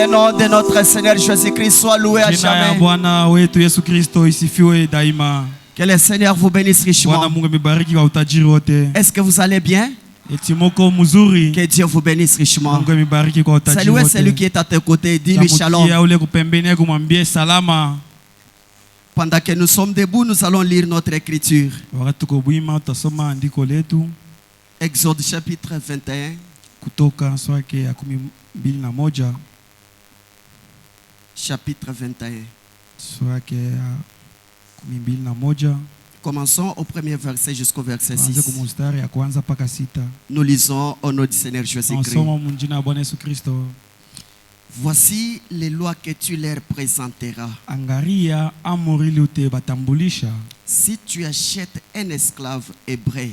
Le nom de notre Seigneur Jésus-Christ soit loué à jamais. Que le Seigneur vous bénisse richement. Est-ce que vous allez bien? Que Dieu vous bénisse richement. Saluez celui qui est à tes côtés. Dis-lui shalom. Pendant que nous sommes debout, nous allons lire notre écriture. Exode chapitre 21. Chapitre 21. Commençons au premier verset jusqu'au verset 6. Nous lisons au nom du Seigneur Jésus-Christ. Voici les lois que tu leur présenteras. Si tu achètes un esclave hébreu,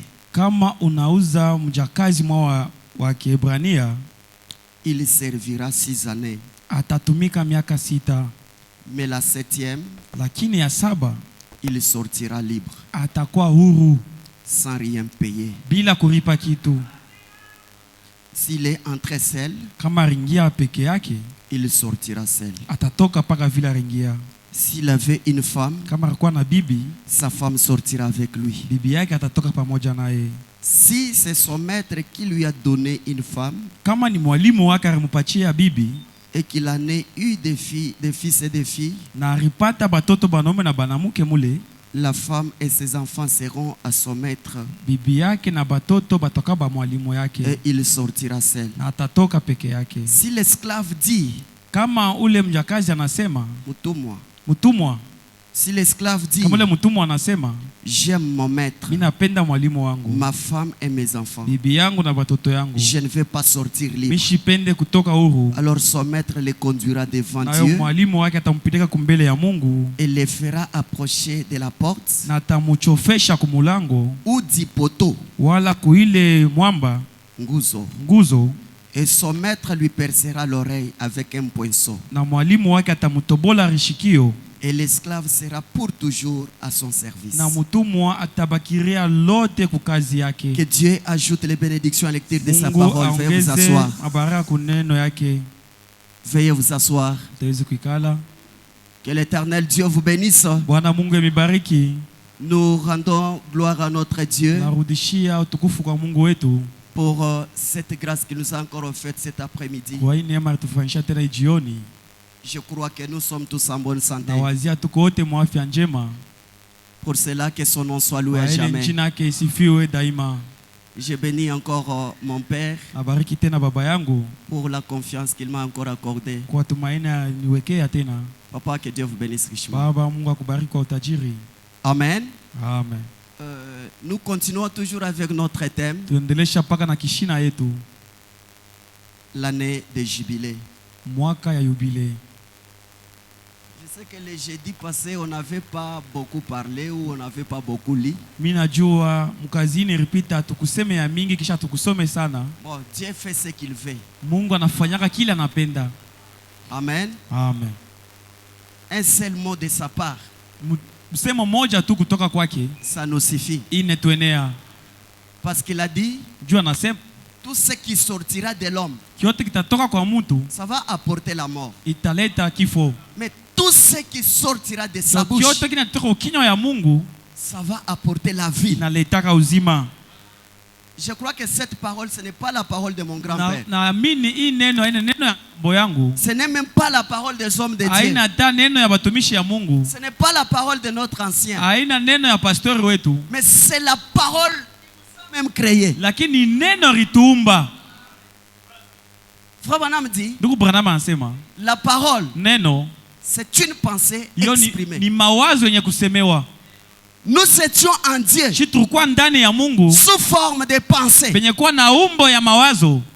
il servira 6 années. Mais la 7e, il sortira libre, sans rien payer. S'il est entré seul, il sortira seul. S'il avait une femme, sa femme sortira avec lui. Si c'est son maître qui lui a donné une femme, et qu'il en ait eu des fils et des filles, la femme et ses enfants seront à son maître, et il sortira seul. Si l'esclave dit, mutumwa. Si l'esclave dit, j'aime mon maître, ma femme et mes enfants, je ne vais pas sortir libre, alors son maître les conduira devant Dieu et les fera approcher de la porte ou du poteau, nguzo, et son maître lui percera l'oreille avec un poinçon. Et l'esclave sera pour toujours à son service. Que Dieu ajoute les bénédictions à la lecture de sa parole. Veuillez vous asseoir. Veuillez vous asseoir. Que l'Éternel Dieu vous bénisse. Nous rendons gloire à notre Dieu pour cette grâce qu'il nous a encore offerte cet après-midi. Je crois que nous sommes tous en bonne santé. Pour cela, que son nom soit loué à jamais. Je bénis encore mon Père pour la confiance qu'il m'a encore accordée. Papa, que Dieu vous bénisse richement. Amen. Amen. Nous continuons toujours avec notre thème, l'année des jubilés. Je sais que les jeudis passés, on n'avait pas beaucoup parlé ou on n'avait pas beaucoup lu. Bon, Dieu fait ce qu'il veut. Amen. Amen. Un seul mot de sa part, ça nous suffit. Parce qu'il a dit, tout ce qui sortira de l'homme, ça va apporter la mort. Mais tout ce qui sortira de sa bouche, ça va apporter la vie. Je crois que cette parole, ce n'est pas la parole de mon grand-père. Ce n'est même pas la parole des hommes de Dieu. Ce n'est pas la parole de notre ancien. Mais c'est la parole même créée. Frère Branham dit, la parole, c'est une pensée exprimée. Nous étions en Dieu sous forme de pensée.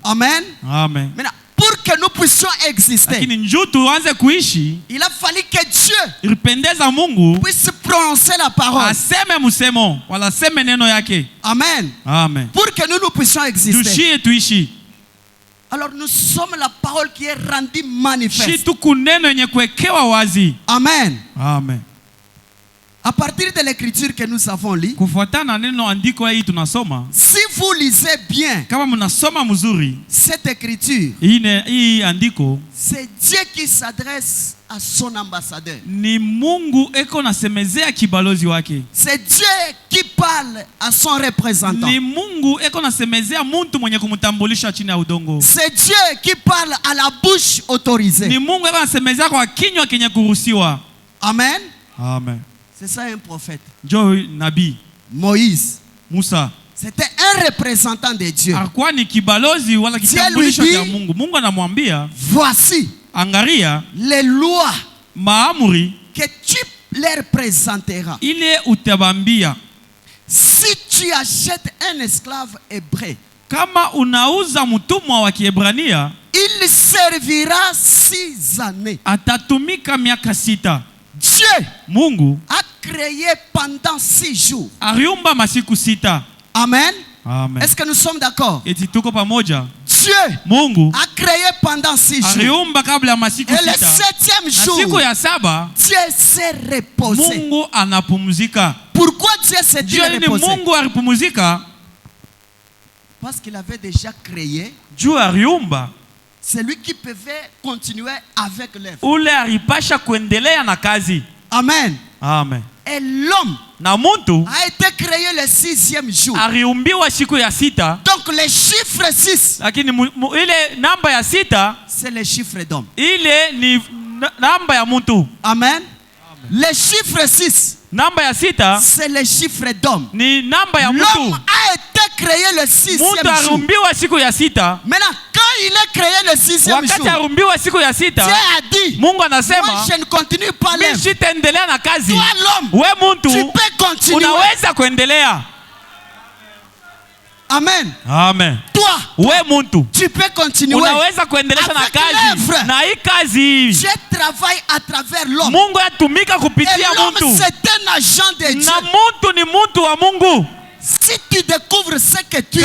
Amen. Amen. Maintenant, pour que nous puissions exister, il a fallu que Dieu puisse prononcer la parole. Amen. Amen. Pour que nous puissions exister. Alors nous sommes la parole qui est rendue manifeste. Amen. Amen. À partir de l'écriture que nous avons lue, si vous lisez bien cette écriture, c'est Dieu qui s'adresse à son ambassadeur. C'est Dieu qui parle à son représentant. C'est Dieu qui parle à la bouche autorisée. Amen. Amen. C'est ça un prophète. Moïse. Musa. C'était un représentant de Dieu. Dieu lui dit, voici les lois que tu leur présenteras. Si tu achètes un esclave hébreu, il servira 6 années. Dieu a créé pendant 6 jours. Amen. Amen. Est-ce que nous sommes d'accord? Dieu a créé pendant 6 jours. Et le 7e jour, Dieu s'est reposé. Pourquoi Dieu s'est reposé? Parce qu'il avait déjà créé. C'est lui qui pouvait continuer avec l'œuvre. Amen. Amen. Et l'homme a été créé le 6e jour. Donc le chiffre 6, c'est le chiffre d'homme. Amen. Le chiffre 6, c'est le chiffre d'homme. L'homme a été créé le 6e jour. Maintenant, quand il a créé le 6e jour, Dieu a dit, moi je ne continue pas l'œuvre. Toi l'homme, tu peux continuer. Amen. Amen. Toi, tu peux continuer avec l'œuvre. Dieu travaille à travers l'homme. Et l'homme, c'est un agent de Dieu. Si tu découvres ce que tu es,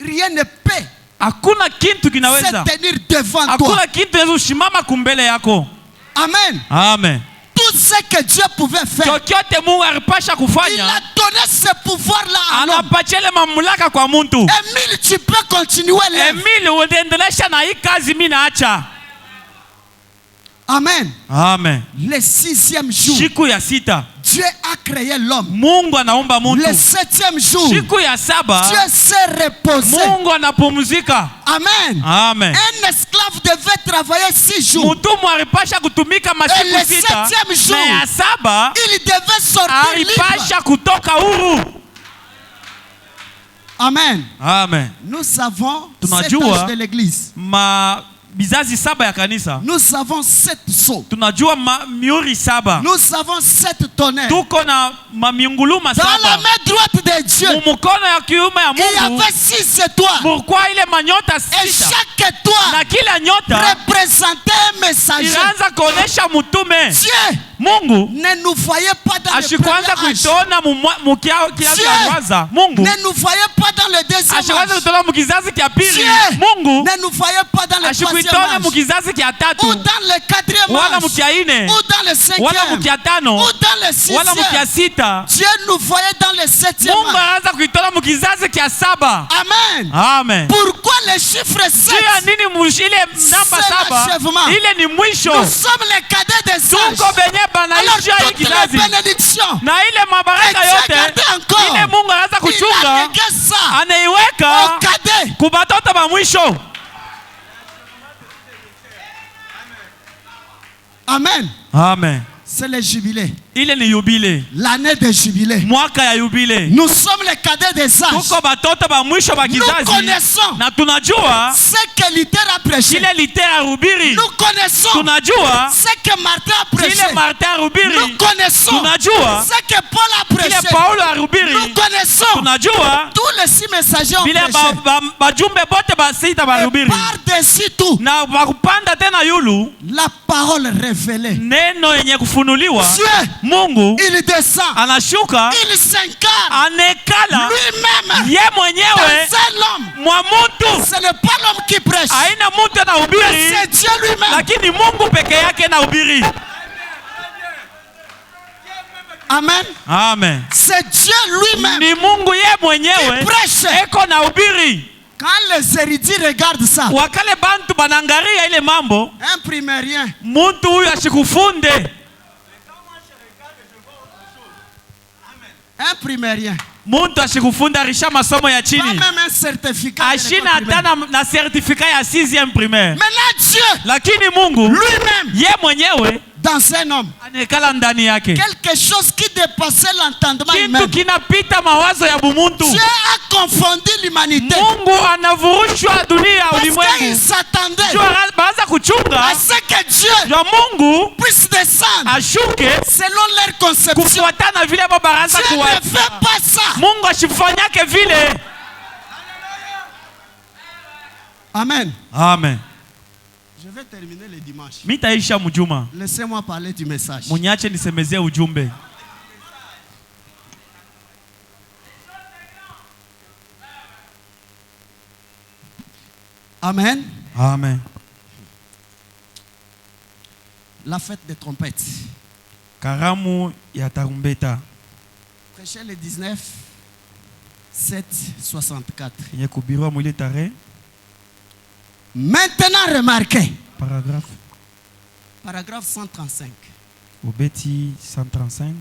rien ne peut se tenir devant toi. Amen. Amen. Tout ce que Dieu pouvait faire, il a donné ce pouvoir-là à l'homme. Émile, tu peux continuer l'œuvre. Amen. Amen. Le 6e jour, Dieu a créé l'homme. Le 7e jour, Dieu s'est reposé. Amen. Amen. Un esclave devait travailler 6 jours. Et le 7e jour, il devait sortir libre. Amen. Amen. Nous savons 7 âges de l'église. Nous avons 7 sceaux. Nous avons 7 tonnerres. Dans la main droite de Dieu, il y avait 6 étoiles. Et chaque étoile représentait un messager. Dieu ne nous voyait pas dans le premier âge. Dieu ne nous voyait pas dans le deuxième âge. Dieu ne nous voyait pas dans le troisième âge. Ou dans le 4e âge. Ou dans le 5e. Ou dans le 6e. Dieu nous voyait dans le 7e âge. Amen. Amen. Pourquoi le chiffre 7? C'est l'achèvement. Nous sommes les cadets des sages. Alors toutes les bénédictions, et Dieu gardé encore, il a légué ça aux cadets. Amen. Amen. C'est le jubilé. L'année de jubilé. Nous sommes les cadets des sages. Nous connaissons ce que Luther a prêché. Nous connaissons ce que Martin a prêché. Nous connaissons ce que Paul a prêché. Nous connaissons tous les 6 messagers ont prêché. Et par-dessus tout, la parole révélée. Dieu, il descend, il s'incarne lui-même dans un homme. Ce n'est pas l'homme qui prêche, mais c'est Dieu lui-même. Amen. Amen. C'est Dieu lui-même. Ni Mungu ye mwenyewe. Qui prêche. Eko na ubiri. Quand les érudits regardent ça. Wakale bantu banangaria ile mambo. Imprime rien. Muntu huyu ashikufunde. Imprime rien. Muntu ashikufunda risha masomo ya chini. Pas même un certificat. Ashina hata na certificat ya 6e primaire. Maintenant Dieu. Lakini Mungu lui-même. Ye mwenyewe dans un homme. Anekala ndani yake. Quelque chose qui dépassait l'entendement humain. Kitu kinapita mawazo ya bumuntu. Dieu a confondu l'humanité. Mungu anavurushwa dunia ulimwengu. Parce qu'il s'attendait. Baanza kuchunga. À ce que Dieu ya Mungu puisse descendre. Ashuke selon leur conception. Kufuatana vile baanza Dieu kuwa. ne fait pas ça. Mungu ashifanyake vile. Amen. Amen. Je vais terminer le dimanche. Mitaisha mjuma. Laissez-moi parler du message. Munyache nisemezee ujumbe. Amen. Amen. La fête des trompettes. Karamu ya tarumbeta. Prêchez le 19 7 64. Yekubirwa mwile tare. Maintenant remarquez. Paragraphe 135. Obeti 135.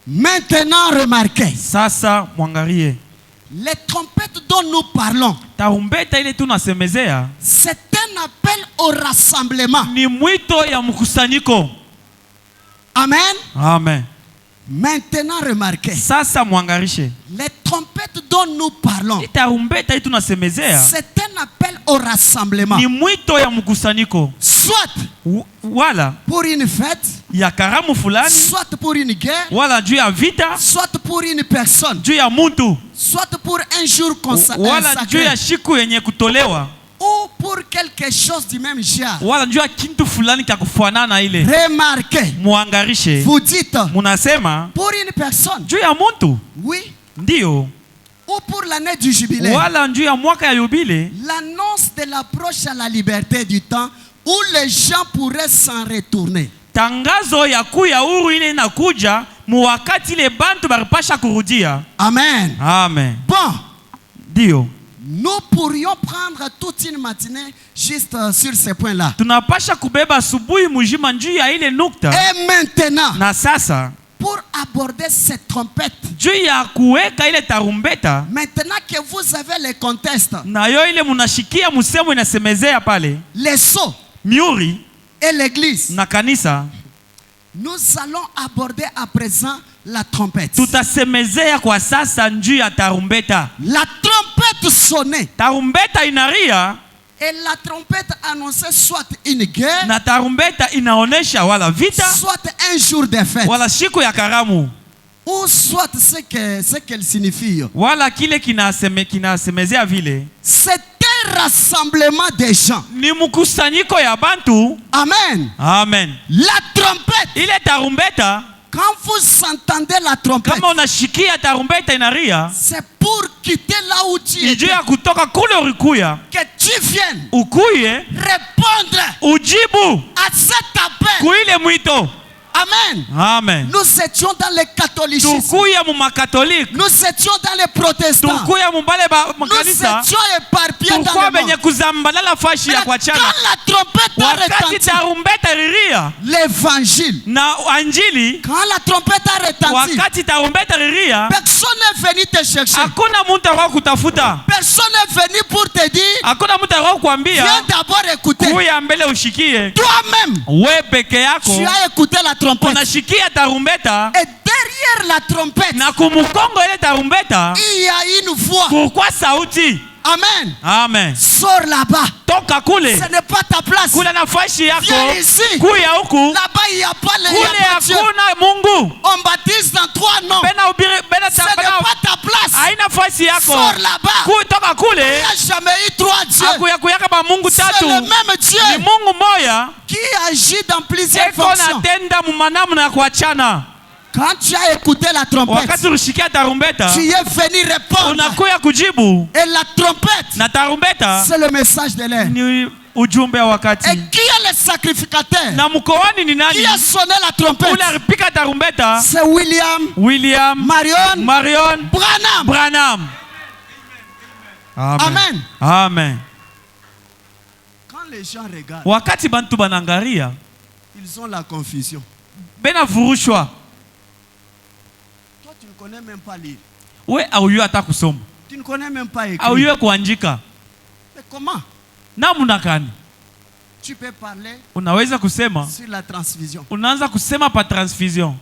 Maintenant remarquez. Sasa mwangarie. Les trompettes dont nous parlons. Tarumbeta ile tunasemezea. C'est un appel au rassemblement. Ni mwito ya mkusanyiko. Amen. Amen. Maintenant remarquez. Sasa mwangarishe. Les trompettes dont nous parlons. Tarumbeta ile tunasemezea. C'est un appel au rassemblement. Ni mwito ya mkusanyiko. Soit wala pour une fête. Ya karamu fulani. Soit pour une guerre. Wala juu ya vita. Soit pour une personne. Juu ya muntu. Soit pour un jour consacré. Wala juu ya siku yenye kutolewa. Ou pour quelque chose du même genre. Wala juu ya kintu fulani cha kufanana ile. Remarquez. Muangarishe. Vous dites. Munasema. Pour une personne. Juu ya muntu. Oui. Ndio. Ou pour l'année du jubilé. Wala juu ya mwaka ya yubile. L'annonce de l'approche à la liberté du temps où les gens pourraient s'en retourner. Tangazo ya kuya huru ile inakuja muwakati ile bantu baripasha kurudia. Amen. Amen. Bon. Ndio. Nous pourrions prendre toute une matinée juste sur ces points-là. Tunapasha kubeba asubuhi mujima njuu ya ile nukta. Et maintenant. Na sasa. Pour aborder cette trompette. Juu ya kuweka ile tarumbeta. Maintenant que vous avez les contextes. Na yo ile munashikia musemo inasemezea pale. Les sceaux. Miuri. Et l'église. Na kanisa. Nous allons aborder à présent la trompette. Tutasemezea kwa sasa njuu ya tarumbeta. La trompette sonnait. Tarumbeta inaria. Et la trompette annonçait soit une guerre. Na tarumbeta inaonesha wala vita. Soit un jour de fête. Wala siku ya karamu. Ou soit ce qu'elle signifie. Wala kile kinasemezea vile. C'est un rassemblement des gens. Ni mkusanyiko ya bantu. Amen. Amen. La trompette. Ile tarumbeta. Quand vous entendez la trompette. Kama unashikia tarumbeta inaria. C'est pour quitter là où tu es. Ijue ya kutoka kule urikuya. Que tu viennes. Ukuye. Répondre. Ujibu. À cet appel. Kuile mwito. Amen. Amen. Nous étions dans le catholicisme. Tukuya mu makatolike. Nous étions dans les protestants. Tukuya mu bale ba makanisa. Nous étions éparpillés dans le monde. Benye kuzambalala fashi ya kuachana. Quand la trompette a retenti. Wakati tarumbeta riria. L'évangile. Na anjili. Quand la trompette a retenti. Wakati tarumbeta riria. Personne n'est venu te chercher. Hakuna mtu wa kutafuta. Personne n'est venu pour te dire. Hakuna mtu wa kuambia. Viens d'abord écouter. Kuya mbele ushikie. Toi-même. We peke yako. Tu as écouté la trompette. Unashikia tarumbeta. Et derrière la trompette. Na kumukongo ile tarumbeta. Il y a une voix. Pourquoi sauti? Amen. Amen. Sors là-bas. Toka kule. Ce n'est pas ta place. Kule nafasi yako. Viens ici. Kuya huku. Là-bas il n'y a pas les Kule hakuna Mungu. On baptise dans 3 noms. Ce n'est pas ta place. Haina nafasi yako. Sors là-bas. Toka kule. Il n'y a jamais eu 3 dieux. Hakuyaka ba Mungu tatu. C'est le même Dieu. Ni Mungu moya. Qui agit dans plusieurs fonctions. Natenda mu manamu na kuachana. Quand tu as écouté la trompette, wakati ulishikia tarumbeta, tu es venu répondre. Unakuya kujibu. Et la trompette, na tarumbeta, c'est le message de l'air. Ni ujumbe wa wakati. Et qui le sacrificateur na mkoani ni nani qui a sonné la trompette? Ule alipika tarumbeta. C'est William Marion Branham. Amen. Amen. Quand les gens regardent, wakati bantu banangaria, ils ont la confusion. Bena vurushwa. Toi tu ne connais même pas lire. We auyue ata kusoma. Tu ne connais même pas écrire. Auyue kuandika. Mais comment? Namuna gani? Tu peux parler unaweza kusema sur la transfusion. Unaanza kusema pa transfusion.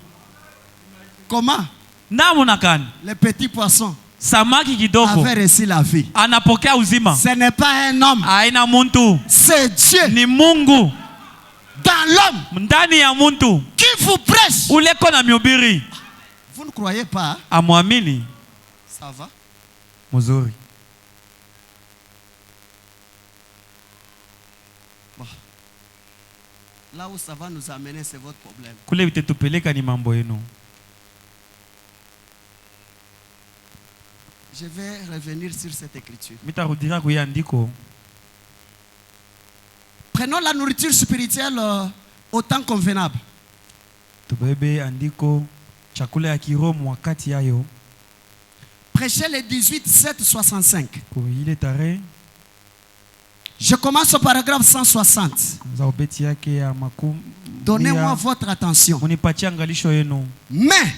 Comment? Namuna gani? Les petits poissons samaki kidogo avait reçu la vie. Anapokea uzima. Ce n'est pas un homme. Aina muntu. C'est Dieu. Ni Mungu. Dans l'homme. Ndani ya muntu. Qui vous prêche. Uleko na miubiri. Vous ne croyez pas? Amwamini. Ça va? Muzuri. Bon. Là où ça va nous amener, c'est votre problème. Kule vitetupeleka ni mambo yenu. Je vais revenir sur cette écriture. Mitarudira kuyandiko. Prenons la nourriture spirituelle au temps convenable. Tubebe andiko chakula ya kiroho wakati yayo. Prêchez le 18-7-65. Ile tarehe. Je commence au paragraphe 160. Donnez-moi votre attention. Mais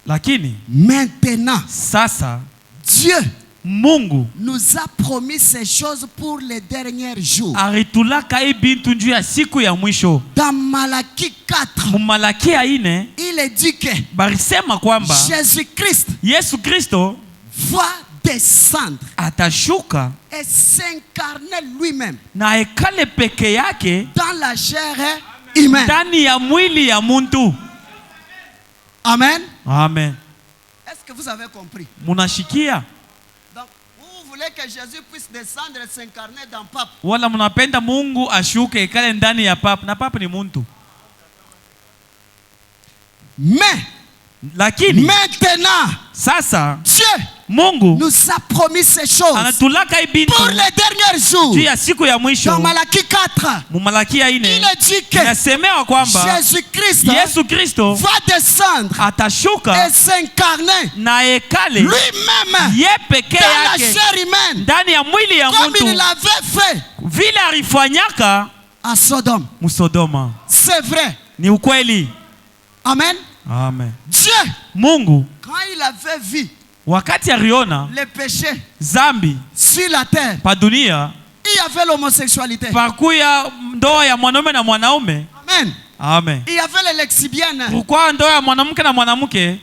lakini maintenant sasa Dieu Mungu nous a promis ces choses pour les derniers jours. Dans Malachie 4, il est dit que Jésus-Christ va descendre atashuka et s'incarner lui-même na ekale peke yake dans la chair humaine. Ndani ya mwili ya muntu. Amen. Amen. Est-ce que vous avez compris? Munashikia? Donc, vous voulez que Jésus puisse descendre et s'incarner dans pape? Wala munapenda Mungu ashuke ekale ndani ya pape, na pape ni muntu. Mais lakini maintenant sasa Dieu Mungu nous a promis ces choses pour les derniers jours. Dans Malachie 4, il est dit que Jésus-Christ va descendre et s'incarner lui-même dans la chair humaine, comme il l'avait fait à Sodome. C'est vrai. Amen. Amen. Dieu, Mungu, quand il avait vu wakati aliona les péchés zambi sur la terre, pa dunia, il y avait l'homosexualité. Pakuya ndoa ya mwanaume na mwanaume. Amen. Amen. Il y avait les lesbiennes. Pourquoi ndoa ya mwanamke na mwanamke?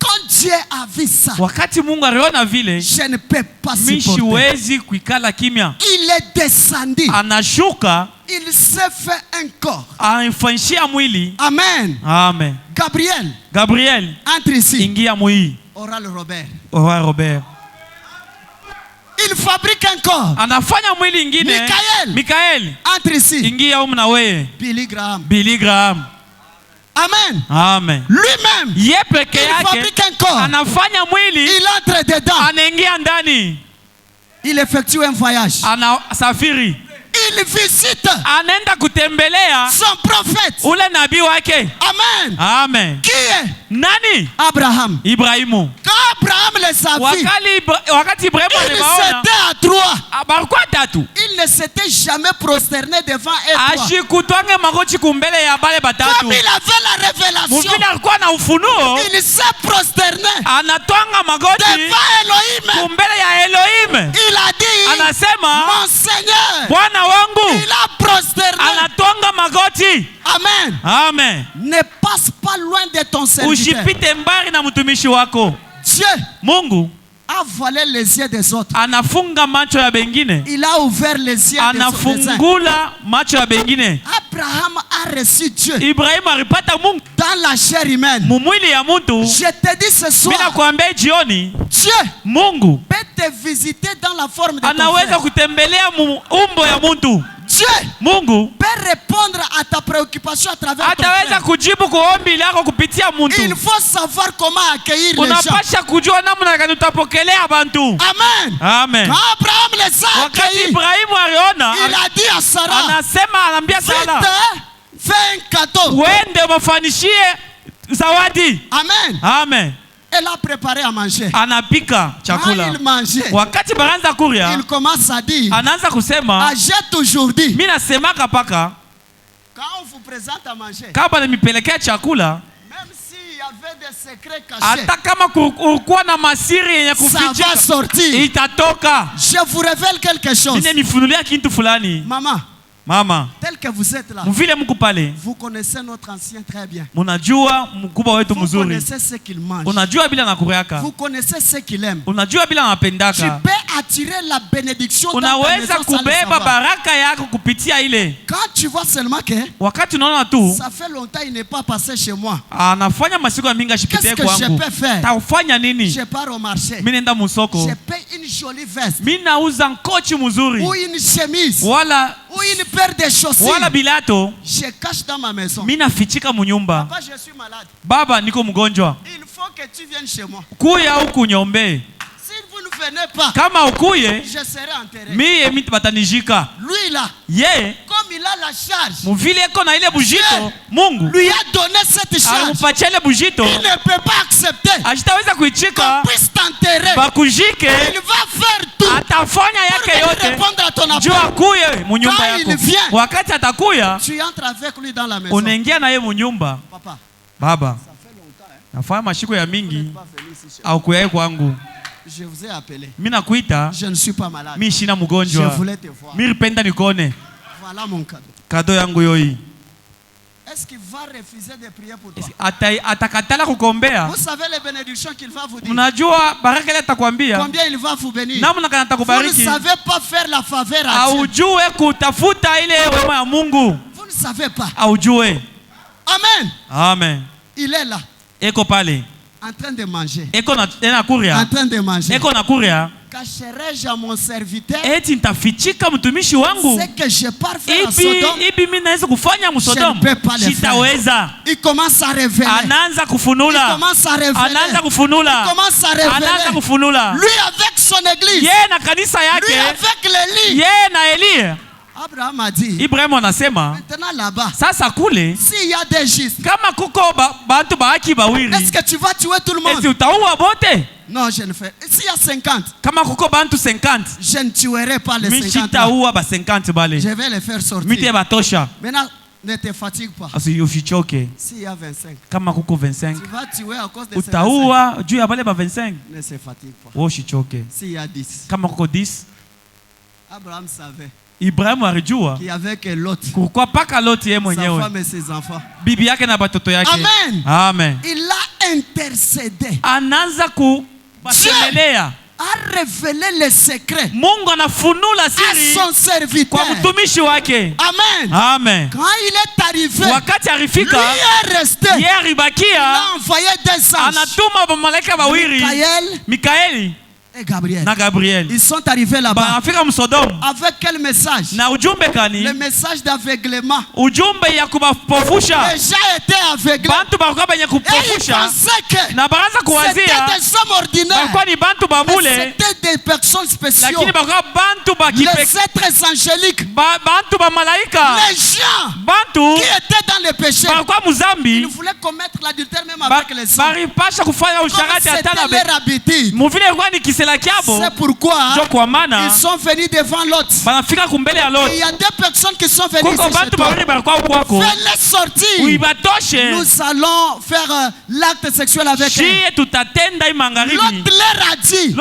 Quand Dieu a vu ça, wakati Mungu aliona vile, je ne peux pas supporter. Siwezi kuikala kimya. Il est descendu. Anashuka. Il s'est fait un corps. Anifanyia mwili. Amen. Amen. Gabriel. Entre ici. Ingia mwili. Oral Robert. Il fabrique un corps. Anafanya mwili ingine. Michael. Entre ici. Ingia na wewe. Billy Graham. Amen. Lui-même. Il fabrique un corps. Anafanya mwili. Il entre dedans. Anaingia ndani. Il effectue un voyage. Anasafiri. Il visite anaenda kutembelea son prophète, ule nabii wake. Amen. Qui est? Nani? Abraham. Ibrahimu. Quand Abraham les a vus, wakati Ibrahimu aliwaona, ils étaient à trois. Barikuwa tatu. Il ne s'était jamais prosterné devant eux. Ashikutwange magoti kumbele ya bale batatu. Comme il avait la révélation, muvile alikuwa na ufunuo, il s'est prosterné anatwanga magoti devant Elohim, kumbele ya Elohim. Il a dit, anasema, mon Seigneur, Bwana wangu, il a prosterné. Anatwanga magoti. Amen. Ne passe pas loin de ton serviteur. Usipite mbali na mtumishi wako. Dieu, Mungu, a voilé les yeux des autres. Anafunga macho ya bengine. Il a ouvert les yeux des autres. Anafungula macho ya bengine. Abraham a reçu Dieu. Ibrahim alipata Mungu dans la chair humaine. Mumwili ya mtu. Je te dis ce soir. Mina kuambia jioni. Dieu, Mungu, peut te visiter dans la forme de ton frère. Anaweza kutembelea umbo ya mtu. Dieu, Mungu, peut répondre à ta préoccupation à travers ton frère. Ataweza kujibu kwa ombi lako kupitia mtu. Il faut savoir comment accueillir les gens. Unapasha kujua namna gani utapokelea abantu. Amen. Amen. Quand Abraham les a accueillis, Ibrahimu aliona, il a dit à Sarah, Sarah, anasema anambia Sara, fais un cadeau. Wende mafanishie zawadi. Amen. Amen. Elle a préparé à manger. Anapika chakula. Quand il mangeait, wakati baranza kuria, il commence à dire, anaanza kusema, j'ai toujours dit, mimi nasemaka paka, quand on vous présente à manger, kama nimepelekea chakula, même s'il y avait des secrets cachés, hata kama kulikuwa na masiri yenye kufichika, ça va sortir. Itatoka. Je vous révèle quelque chose. Nini nifunulia kitu fulani. Mama, tel que vous êtes là, vous connaissez notre ancien très bien. Vous connaissez ce qu'il mange. Vous connaissez ce qu'il aime. Tu peux attirer la bénédiction dans ta maison sans le savoir. Quand tu vois seulement que ça fait longtemps qu'il n'est pas passé chez moi, qu'est-ce que je peux faire? Je pars au marché. Je paye une jolie veste ou une chemise ou une paire de chaussures. Je cache dans ma maison. Papa, je suis malade. Baba, niko mgonjwa. Il faut que tu viennes chez moi. Kuya huku nyombe. Si vous ne venez pas, kama ukuye, je serai enterré. Mimi batanijika. Lui là, comme il a la charge, muvile eko na ile bujito, Mungu lui a donné cette charge. Ampatia ile bujito. Il ne peut pas accepter. Ashitaweza kuichika. Qu'on puisse t'enterrer. Bakujike. Il va faire tout. Atafanya yake yote. Répondre à ton appel. Jua akuye mu nyumba yako. Quand il vient, wakati atakuya, tu entres avec lui dans la maison. Unaingia na yeye mu nyumba. Papa. Baba. Ça fait longtemps, hein? Nafanya mashiko ya mingi. Au kuyaye kwangu. Je vous ai appelé. Mimi nakuita. Je ne suis pas malade. Mimi sina mgonjwa. Je voulais te voir. Mimi nipenda nikone. Voilà mon cadeau. Cadeau yangu yoi. Est-ce qu'il va refuser de prier pour toi? Atakatala kukombea. Vous savez les bénédictions qu'il va vous dire. Unajua baraka ile atakwambia. Combien il va vous bénir? Namna kana atakubariki. Vous ne savez pas faire la faveur à Dieu. Aujue kutafuta ile wema ya Mungu. Vous ne savez pas. Aujue. Amen. Amen. Il est là. Eko pale. En train de manger. Eko na kuria. En train de manger. Eko na kuria. Cacherai-je à mon serviteur? Eti nitafichika mtumishi wangu. C'est que je pars faire à Sodome. Ibi mimi naweza kufanya msodom. Sitaweza. Il commence à révéler. Anaanza kufunula. Il commence à révéler. Anaanza kufunula. Il commence à révéler. Anaanza kufunula. Lui avec son église. Yeye na kanisa yake. Lui avec l'Élie. Yeye na Elie. Abraham a dit. Ibrahim anasema. Maintenant là-bas. Sasa kule. S'il y a des justes. Kama kuko bantu baaki bawili. Est-ce que tu vas tuer tout le monde? Eti utaua bote? Non, je ne fais. S'il y a 50. Kama kuko bantu 50. Je ne tuerai pas les 50. Mishitaua ba 50 bale. Je vais les faire sortir. Mite batosha. Maintenant, ne te fatigue pas. Usichoke. S'il y a 25. Kama kuko 25. Tu vas tuer à cause de ces 25. Utaua juu ya bale ba 25. Ne se fatigue pas. Usichoke. S'il y a 10. Kama kuko 10. Abraham savait. Ibrahim alijua qu'il y avait que Lot. Pourquoi pas que Lot yeye mwenyewe. Sa femme et ses enfants. Bibi yake na batoto yake. Amen. Amen. Il a intercédé. Anaanza kubasemelea. A révélé les secrets. Mungu anafunula siri à son serviteur. Kwa mtumishi wake. Amen. Amen. Quand il est arrivé, wakati arifika, lui est resté. Yeye aribakia. Il a envoyé des anges. Anatuma malaika wawili. Mikaeli. Et Gabriel. Na Gabriel. Ils sont arrivés là-bas. Avec quel message? Na ujumbe kani? Le message d'aveuglement. Ujumbe ya kubapofusha. Les gens étaient aveuglés. Bantu bakuwa benye kupofusha. Et ils pensaient que na baraza kuwazia. C'était des hommes ordinaires. Bakuwa ni bantu babule. C'était des personnes spéciales. Lakini bakuwa bantu bakipekee. Les êtres angéliques. Bantu ba malaika. Les gens bantu qui étaient dans le péché. Bakuwa muzambi. Ils voulaient commettre l'adultère même avec les hommes. Baripasha kufanya usharati hata na leur habitude. Muvile kwa ni kisela kiabo. C'est pourquoi ils sont venus devant l'autre. Il y a deux personnes qui sont venues chez toi. Fais-les sortir. Nous allons faire l'acte sexuel avec eux. L'autre leur a dit,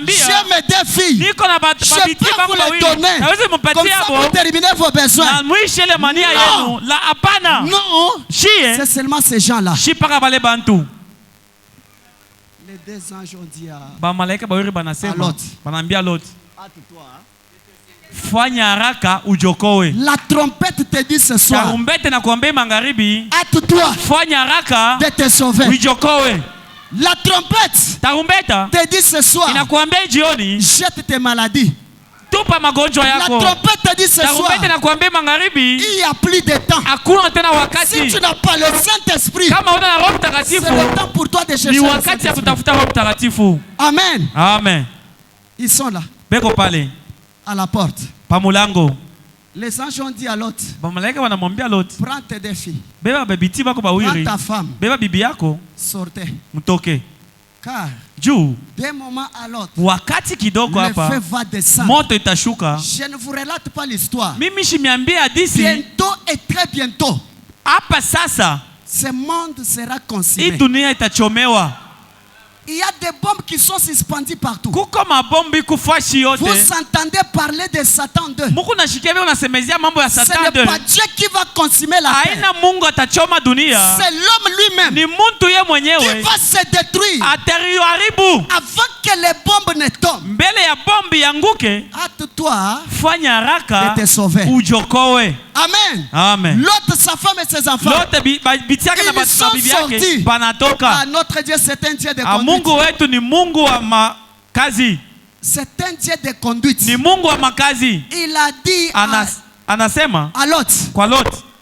j'ai mes deux filles. Je peux vous les donner. Comme ça vous terminez vos besoins. Non. C'est seulement ces gens-là. Les deux anges ont dit à Lot. Banambia Lot. Fanya haraka ujokoe. La trompette te dit ce soir. Tarumbete na kuambia magharibi. Hâte-toi. Fanya haraka de te sauver. Ujokoe. La trompette tarumbeta te dit ce soir. Inakuambia jioni. Jette tes maladies. Tupa magonjwa yako. La trompette te dit ce soir. Tarumbeta nakuambia magharibi. Il n'y a plus de temps. Hakuna tena wakati. Si tu n'as pas le Saint-Esprit. Kama una Roho Mtakatifu. C'est le temps pour toi de chercher. Ni wakati ya kutafuta Roho Mtakatifu. Amen. Amen. Ils sont là. Beko pale. À la porte. Pamulango. Les anges ont dit à Lot, prends tes deux filles, prends ta femme, sortez. Car d'un moment à l'autre, le feu va descendre. Je ne vous relate pas l'histoire. Bientôt et très bientôt, ce monde sera consumé. Il y a des bombes qui sont suspendues partout. Vous entendez parler de Satan 2. Ce n'est pas Dieu qui va consumer la terre. C'est l'homme lui-même qui va se détruire avant que les bombes ne tombent. Hâte-toi de te sauver. Amen. Amen. L'autre, sa femme et ses enfants, ils sont sortis. Ah, notre Dieu, c'est un Dieu de conduite. C'est un Dieu de conduite. Il a dit à Lot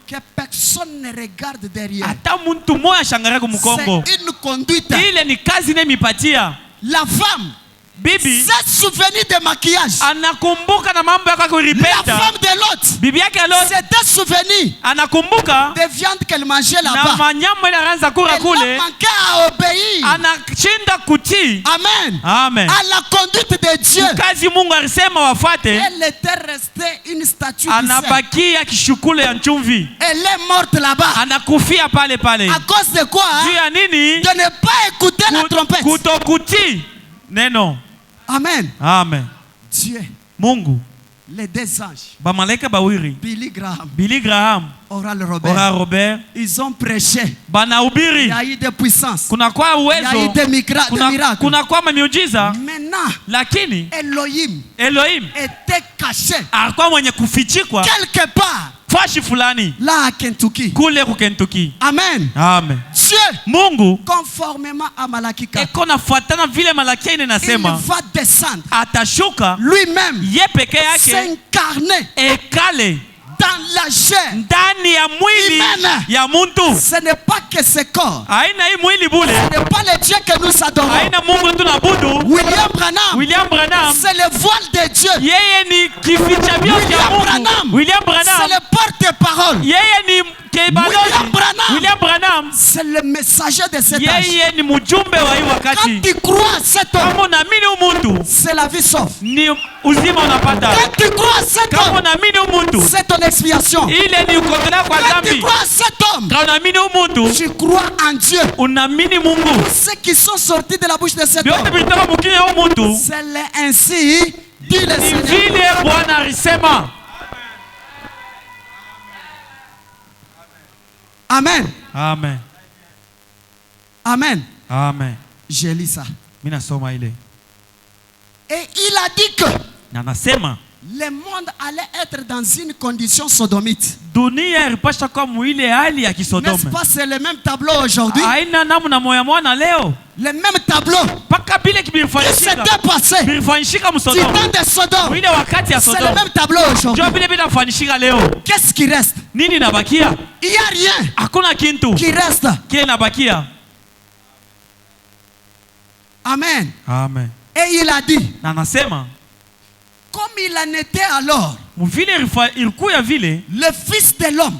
que personne ne regarde derrière. C'est une conduite. La femme s'est souvenue de maquillage. La femme de l'autre s'était souvenue des viandes qu'elle mangeait là-bas. Elle a manqué à obéir. Amen. Amen. À la conduite de Dieu. Elle était restée une statue de Elle est morte là-bas. À cause de quoi? De ne pas écouter la trompette. Amen. Amen. Dieu. Mungu. Les deux anges. Billy Graham. Oral Robert. Ils ont prêché. Il y a eu des puissances. Il y a eu des miracles. Maintenant. Elohim était caché. Quelque part. Là à Kentucky. Amen. Amen. Dieu, Mungu, conformément à Malaki 4, il va descendre lui-même, s'incarner dans la chair humaine. Ce n'est pas que ce corps. Ce n'est pas le Dieu que nous adorons. William Branham, c'est le voile de Dieu. William Branham, c'est le porte-parole. William Branham, c'est le messager de cet âge. Quand tu crois à cet homme, c'est la vie sauve. Quand tu crois à cet homme, c'est ton expiation. Quand tu crois à cet homme, tu crois en Dieu. Tous ceux qui sont sortis de la bouche de cet homme, c'est ainsi dit le Seigneur. Amen. Amen. Amen. Amen. J'ai lu ça. Et il a dit que le monde allait être dans une condition sodomite. N'est-ce pas, c'est le même tableau aujourd'hui? Le même tableau qui s'était passé du temps de Sodome. C'est le même tableau aujourd'hui. Qu'est-ce qui reste? Il n'y a rien qui reste. Amen. Amen. Et il a dit, comme il en était alors, le Fils de l'homme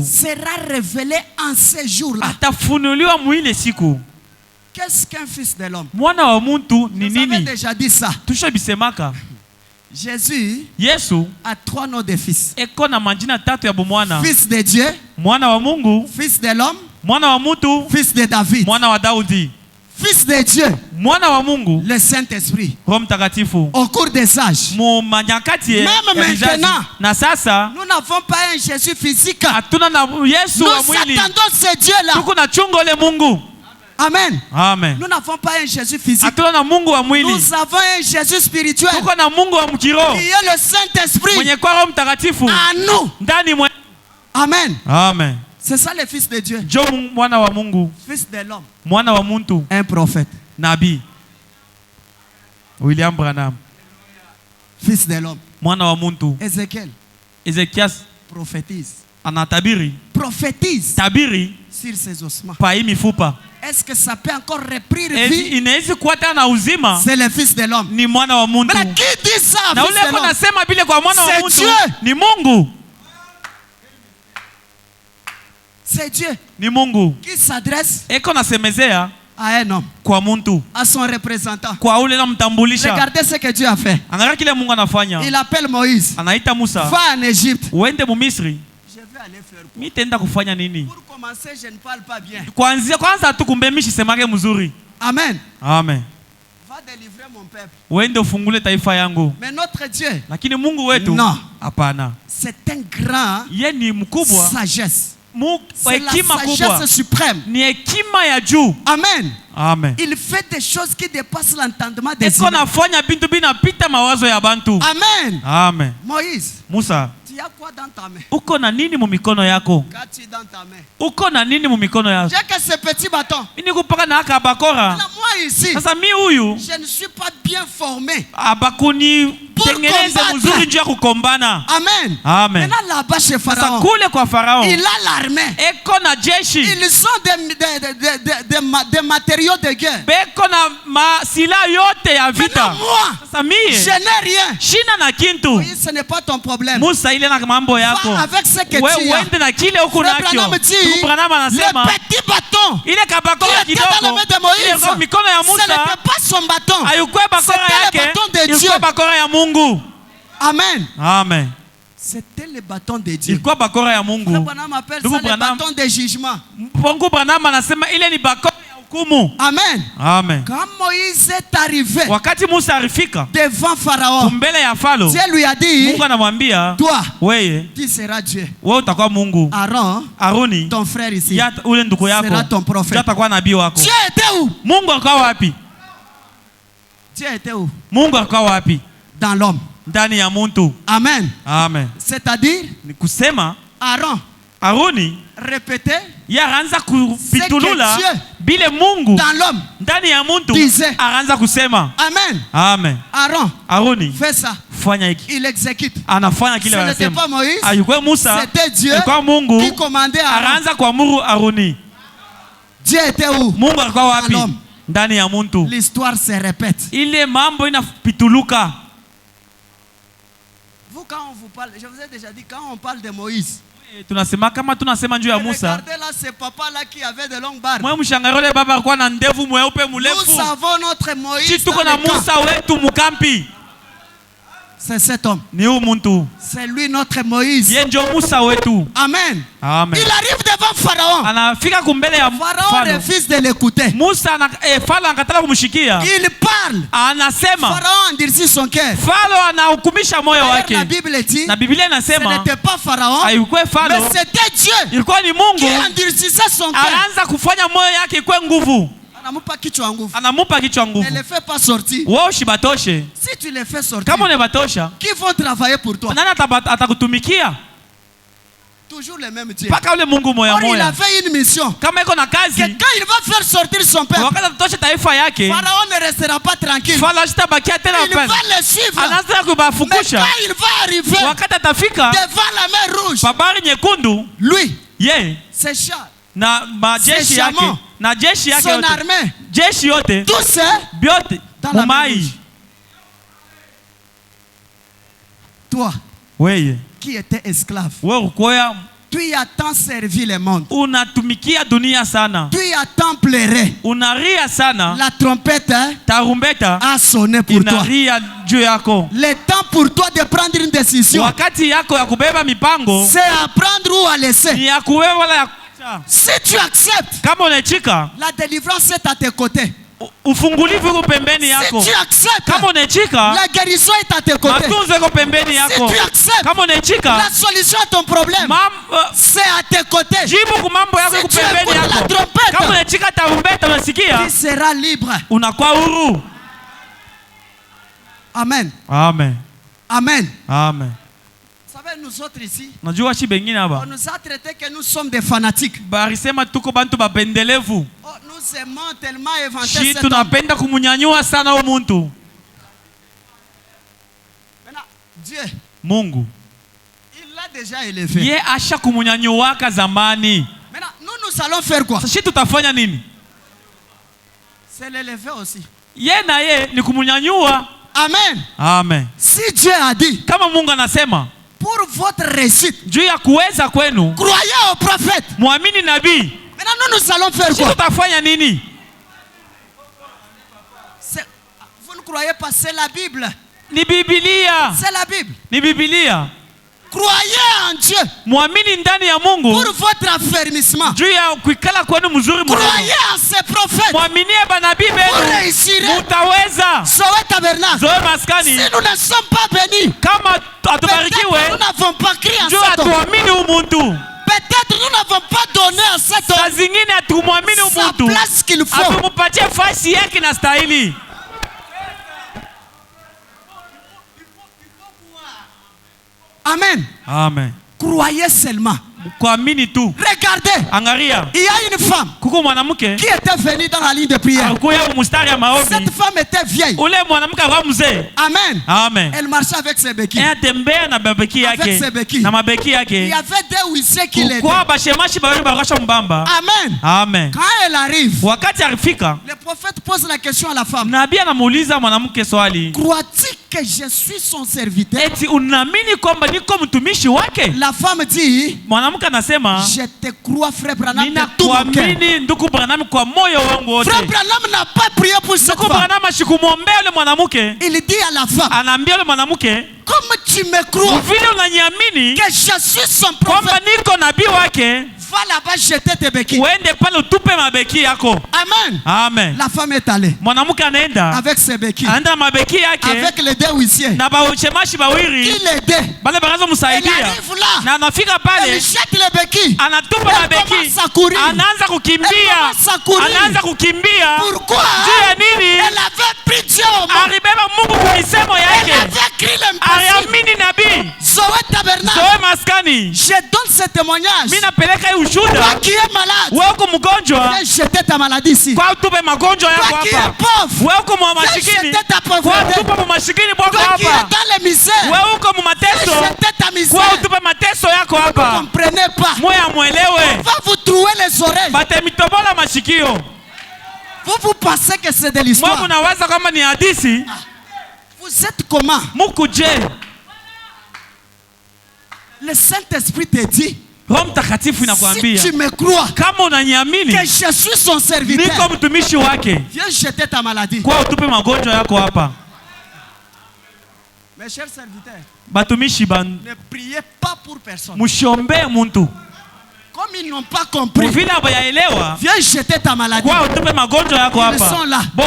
sera révélé en ces jours-là. Qu'est-ce qu'un fils de l'homme? Vous avez déjà dit ça. Jésus a 3 noms de fils. Fils de Dieu, fils de l'homme, fils de David. Fils de Dieu, le Saint-Esprit. Au cours des âges, même maintenant, nous n'avons pas un Jésus physique. Nous attendons ce Dieu-là. Amen. Amen. Nous n'avons pas un Jésus physique. Nous avons un Jésus spirituel qui est le Saint-Esprit à nous. Amen. Amen. C'est ça le Fils de Dieu. Fils de l'homme. Un prophète. Nabi. William Branham. Fils de l'homme. Ézéchiel. Ézéchias prophétise. Anatabiri. Prophétise. Tabiri. Sur ses ossements. Paimifupa. Est-ce que ça peut encore reprendre vie? Inaweza kuwa tena uzima? C'est le fils de l'homme. Ni mwana wa muntu. Mais qui dit ça? Na ule anasema bile kwa mwana wa muntu ni Mungu. C'est Dieu. Ni Mungu. Qui s'adresse eko nasemezea à un homme, kwa muntu, à son représentant. Kwa ule namtambulisha. Regardez ce que Dieu a fait. Angalia kile Mungu anafanya. Il appelle Moïse. Anaita Musa. Va en Égypte. Uende mu Misri. Je vais aller faire quoi? Mimi tenda kufanya nini? Pour commencer, je ne parle pas bien. Kwanza tu kumbe mimi sisemage mzuri. Amen. Amen. Va délivrer mon peuple. Uende ufungule taifa yangu. Mais notre Dieu, lakini Mungu wetu, non. Hapana. C'est un grand ni mkubwa. Sagesse. C'est la sagesse suprême. Ni hekima ya juu. Amen. Amen. Il fait des choses qui dépassent l'entendement des humains. Nafanya bintu binapita mawazo ya bantu. Amen. Amen. Moïse, Musa, tu as quoi dans ta main? Uko na nini mu mikono yako? Qu'as-tu dans ta main? Uko na nini mu mikono yako? J'ai que ce petit bâton. Ini kupaka na aka bakora. Moi ici, sasa mi huyu, je ne suis pas bien formé. Abakuni tengeneze mzuri njia kukombana. Amen. Amen. Maintenant là-bas chez Pharaon, kule kwa Pharaon, il a l'armée. Eko na jeshi. Ils ont des matériaux de guerre. Beko na masila yote ya vita. Maintenant moi, sasa mie, je n'ai rien. Shina na kintu. Oui, ce n'est pas ton problème. Musa ile na mambo yako. Va avec ce que tu as. Uende na kile uko nakyo. Le petit bâton. Ile kabakora kidogo. Dans la main de Moïse. Mikono ya Musa. Ce n'était pas son bâton. Ayukwe bakora yake. C'était le bâton de Dieu. Ilikuwa bakora ya Mungu. Amen. Amen. C'était le bâton de Dieu. Ilikuwa bakora ya Mungu. Le Branham appelle ça le bâton de jugement. Mungu Branham anasema ile ni bakora ya hukumu. Amen. Amen. Quand Moïse est arrivé wakati Musa alifika devant Pharaon, mbele ya Faro, Dieu lui a dit, Mungu anamwambia, toi, wewe, tu seras Dieu. Wewe utakuwa Mungu. Aroni, ton frère ici, ule ndugu yako, sera ton prophète. Atakuwa nabii wako. Dieu était où? Mungu alikuwa wapi? Dieu était où? Mungu alikuwa wapi? Dans l'homme. Ndani ya muntu. Amen. Amen. C'est-à-dire, ni kusema Aroni répéter, yaanza kupitulula bile Mungu dans l'homme ndani ya muntu araanza kusema. Amen. Amen. Aroni fait ça. Fanya hiki. Il exécute. Anafanya kile anasema. Ce n'était pas Moïse. Ayukwe Musa. C'était Dieu kwa Mungu qui commandait Aaron. Araanza kuamuru Aroni. Dieu était où? Mungu alikuwa wapi? Ndani ya muntu. L'histoire se répète. Ile mambo inapituluka. Vous, quand on vous parle, je vous ai déjà dit, quand on parle de Moïse, tunasema kama tunasema njoo ya Musa. Regardez là ce papa là qui avait de longues barbes. Mwe mshangarole baba alikuwa na ndevu mweupe mrefu. Nous savons notre Moïse. Si tuko na Musa wetu mukampi. C'est cet homme. Ni huyu muntu. C'est lui notre Moïse. Yeye ndio Musa wetu. Amen. Amen. Il arrive devant Pharaon. Anafika kumbele ya Pharaon refuse de l'écouter. Musa na Farao anakatala kumshikia. Il parle. Anasema. Pharaon endurcit son cœur. Farao anahukumisha moyo wake. La Bible dit. Na Biblia inasema. Ce n'était pas Pharaon. Haikuwa Farao. Mais c'était Dieu. Ilikuwa ni Mungu. Qui endurcissait son cœur. Anaanza kufanya moyo yake ikuwe nguvu. Anamupa kichwa nguvu. Anamupa kichwa nguvu. Ne le fais pas sortir. Wewe usibatoshe. Si tu le fais sortir. Kama unabatosha. Qui vont travailler pour toi? Nani atakutumikia? Toujours le même Dieu. Paka ule Mungu moya moya. Il a fait une mission. Kama iko na kazi. Que quand il va faire sortir son peuple. Wakati atosha taifa yake. Pharaon ne restera pas tranquille. Farao hatabakia tena hapa. Il va le suivre. Anaanza kubafukusha. Mais quand il va arriver. Wakati atafika. Devant la mer rouge. Babari nyekundu. Lui. Ses chars. Na majeshi yake. Na jeshi yake yote. Son armée. Jeshi yote. Tout ça. Biote. Mumai. Toi. Weye. Qui était esclave. Tu as tant servi le monde. Unatumikia dunia sana. Tu as tant pleuré. Unaria sana. La trompette tarumbeta a sonné pour toi. Inaria juu yako. Le temps pour toi de prendre une décision. Wakati yako ya kubeba mipango. C'est à prendre ou à laisser. Ni ya kubeba wala ya si tu acceptes, kama unachika, la délivrance est à tes côtés. Ufungulivu uko pembeni yako. Si tu acceptes, kama unachika, la guérison est à tes côtés. Matunzo yako pembeni yako. Si tu acceptes, kama unachika, la solution à ton problème c'est à tes côtés. Jibu ku mambo yako ku pembeni yako. Kama unachika tarumbeta unasikia, tu seras libre. Unakuwa huru. Amen. Amen. Amen. Amen. Nous autres ici, on nous a traité que nous sommes des fanatiques. Barisema tuko bantu bapendelevu. Nous aimons tellement éventer cet homme. Tunapenda kumunyanyua sana huyo muntu. Dieu, Mungu, il l'a déjà élevé. Ye asha kumunyanyuaka zamani. Maintenant, nous allons faire quoi? Sisi tutafanya nini? C'est l'élever aussi. Ye na ye ni kumunyanyua. Amen. Amen. Si Dieu a dit, kama Mungu anasema, pour votre réussite, juu ya kuweza kwenu, croyez au prophète. muamini nabii. Maintenant nous allons faire quoi? Tutafanya nini? Vous ne croyez pas, c'est la Bible. Ni Biblia. C'est la Bible. Ni Biblia. Croyez en Dieu. Muamini ndani ya Mungu. Pour votre affermissement. Juu ya kuikala kwenu mzuri mwono. Croyez en ces prophètes. Muaminie banabii benu. Vous réussirez. Mutaweza. Zoé tabernacle. Zoé maskani. Si nous ne sommes pas bénis. Kama atubarikiwe. Nous n'avons pas crié en juu cet homme. atuamini umuntu. Peut-être nous n'avons pas donné à cet homme. Saa zingine atumwamini umuntu. Sa place qu'il faut. Atumupatie fasi yake na stahili. Amen. Amen. Croyez seulement. Kuamini tu. Regardez. Angalia. Il y a une femme kuko mwanamke qui était venue dans la ligne de prière. Cette femme était vieille. Ule mwanamke alikuwa mzee. Amen. Amen. Elle marchait avec ses béquilles. Anatembea na mabeki yake. Avec ses béquilles. Na mabeki yake. Il y avait deux huissiers qui l'aidaient. Kwa bashemashi bawili bakasha mbamba. Amen. Amen. Quand elle arrive, wakati alifika, le prophète pose la question à la femme. Nabii anamuuliza mwanamke swali. Crois-tu que je suis son serviteur? Eti unaamini kwamba niko mtumishi wake? La femme dit, mwanamke anasema, je te crois frère Branham de tout mon cœur. Ninakuamini ndugu Branham kwa moyo wangu wote. Frère Branham n'a pas prié pour cette femme. Ndugu Branham ashikumuombea yule mwanamke. Il dit à la femme, anaambia yule mwanamke, comme tu me crois, vile unaniamini que je suis son prophète, kwamba niko nabii wake, va là-bas jeter tes béquilles. Uende pale utupe mabeki yako. Amen. Amen. La femme est allée. Mwanamke anaenda avec ses béquilles. Anaenda mabeki yake. Avec les deux huissiers. Na bawachemashi bawiri. Il l'aidait. Bale bakaanza msaidia. Elle arrive là. Na anafika pale. Elle jette les béquilles. Anatupa mabeki. Anaanza kukimbia. Anaanza kukimbia. Pourquoi? Juu ya nini? Elle avait pris Dieu au mot. Alibeba Mungu kumisemo yake. Elle avait crié l'impossible. Aliamini nabii. Zoé tabernacle. Zoé maskani. Je donne ce témoignage. Mimi napeleka hii ushuhuda. Toi qui es malade. Wewe uko mgonjwa. Viens jeter ta maladie ici. Kwa tupe magonjwa yako hapa. Toi qui es pauvre. Wewe uko mmasikini. Viens jeter ta Kwa pauvreté. tupe mmasikini bwako hapa. Toi qui es dans les misères. Wewe uko mmateso. Viens jeter ta misère. Kwa tupe mateso yako hapa. Vous ne comprenez pas. Moya muelewe. On va vous trouer les oreilles. Batemitobola masikio. Vous pensez que c'est de l'histoire. Mwa mnawaza kama ni hadithi. Vous êtes comment? Mukuje. Le Saint-Esprit te dit, Roho Mtakatifu inakwambia, si tu me crois, kama unaniamini que je suis son serviteur, niko mtumishi wake, viens jeter ta maladie. Kwa utupe magonjwa yako hapa. Mes chers serviteurs, batumishi ban, ne priez pas pour personne. Mushombe muntu. Comme ils n'ont pas compris, viens jeter ta maladie. Ils sont là. Et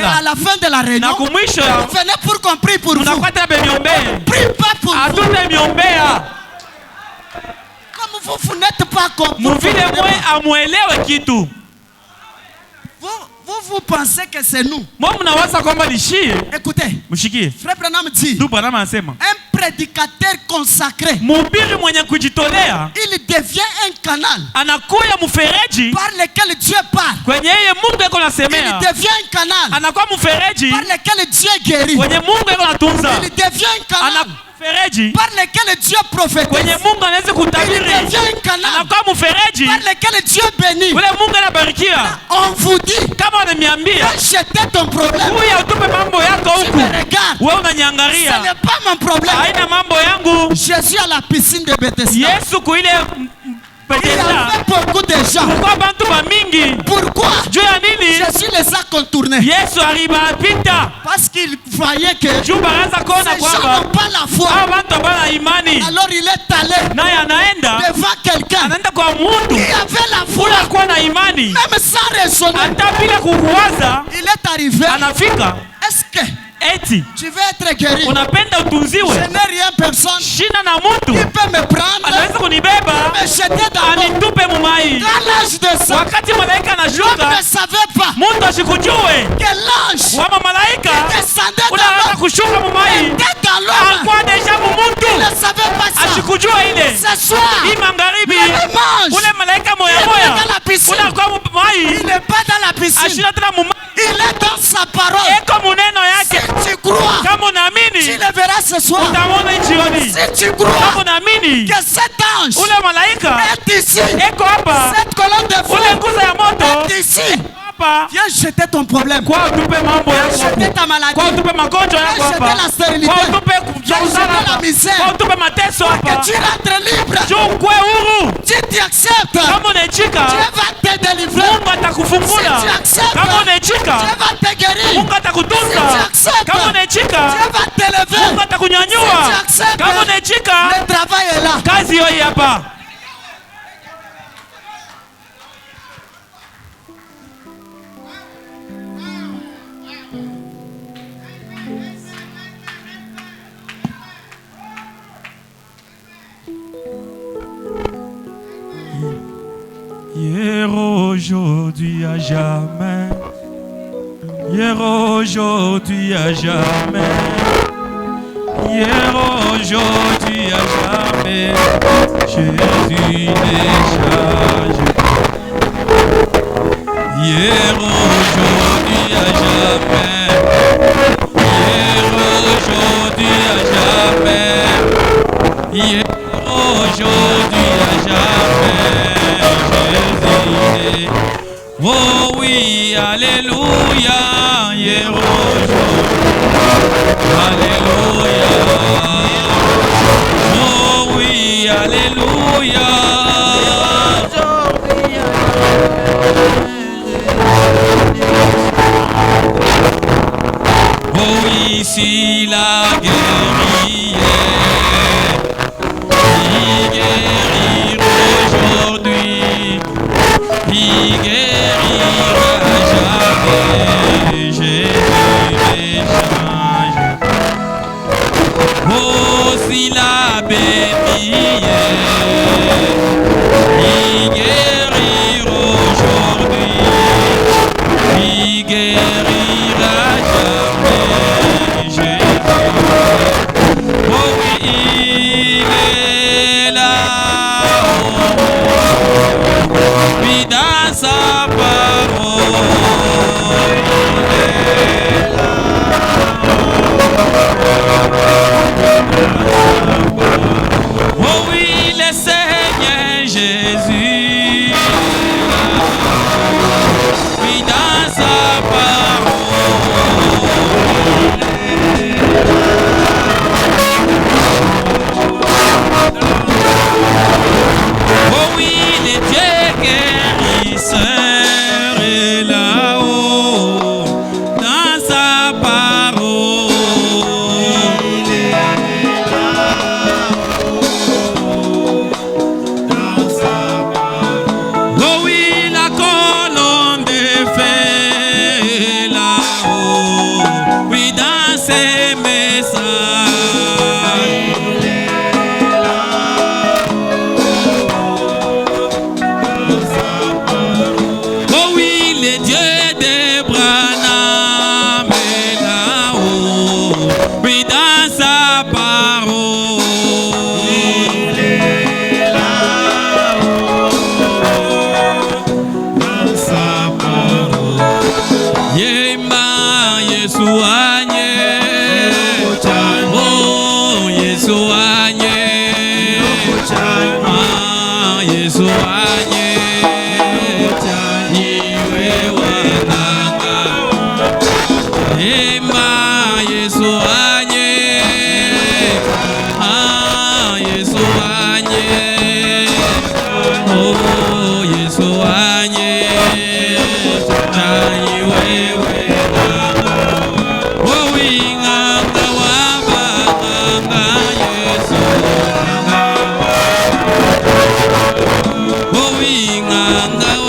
à la fin de la réunion, venez pour qu'on prie pour vous. Prie pas pour vous. Comme vous n'êtes pas compris. Vous pensez que c'est nous. Écoutez, Frère Branham dit, un prédicateur consacré, il devient un canal par lequel Dieu parle. Il devient un canal par lequel Dieu guérit. Il devient un canal par lequel Dieu prophétise. Il devient un canal par lequel Dieu bénit. On vous dit, jetez ton problème. Tu me regardes. Ce n'est pas mon problème. Jésus à la piscine de Bethesda. Il y avait beaucoup de gens. Pourquoi? Jésus les a contournés. Parce qu'il voyait que ces gens n'ont pas la foi. Alors il est allé devant quelqu'un qui avait la foi. Même sans raisonner. Il est arrivé. Est-ce que tu veux être guéri? Je n'ai rien, personne qui peut me prendre, me jeter dans l'eau. Dans l'âge de ça, l'homme ne savait pas que l'ange qui descendait dans l'eau était dans l'homme. Il ne savait pas ça. Ce soir, le même ange, il est dans la piscine. Il n'est pas dans la piscine. Il est dans sa parole. Si tu crois, tu le verras ce soir. Si tu crois que cet ange est ici, cette colonne de feu est ici, Viens jeter ton problème. Viens jeter ta maladie. Viens jeter la stérilité. Viens jeter la misère. Pour que tu rentres libre. Si tu acceptes, Dieu va te délivrer. Si tu acceptes, Dieu va te guérir. Si tu acceptes, Dieu va t'élever. Si tu acceptes, le travail est là. Hier, aujourd'hui, à jamais. Hier, aujourd'hui, à jamais. Hier, aujourd'hui, à jamais. Jésus ne change pas. Hier, aujourd'hui, à jamais. Hier, aujourd'hui, à jamais. Hier, aujourd'hui, à jamais. Oh oui, alléluia, hier aujourd'hui, alléluia. Oh oui, alléluia. Oh oui, s'il a guéri, il guérit aujourd'hui. Il guérira jamais, Jésus ne change. Oh, s'il a béni, il guérit aujourd'hui. Il guérira jamais, Jésus. Oh oui, il est là. Puis dans sa parole, il est là. Oh oui, le Seigneur Jésus, puis dans sa parole, il est là. Oh oui, le Dieu guérisseur est là-haut, dans sa parole, il est là-haut, dans sa parole. Oh oui, la colonne de feu est là-haut, oui, dans ses messages. Nganga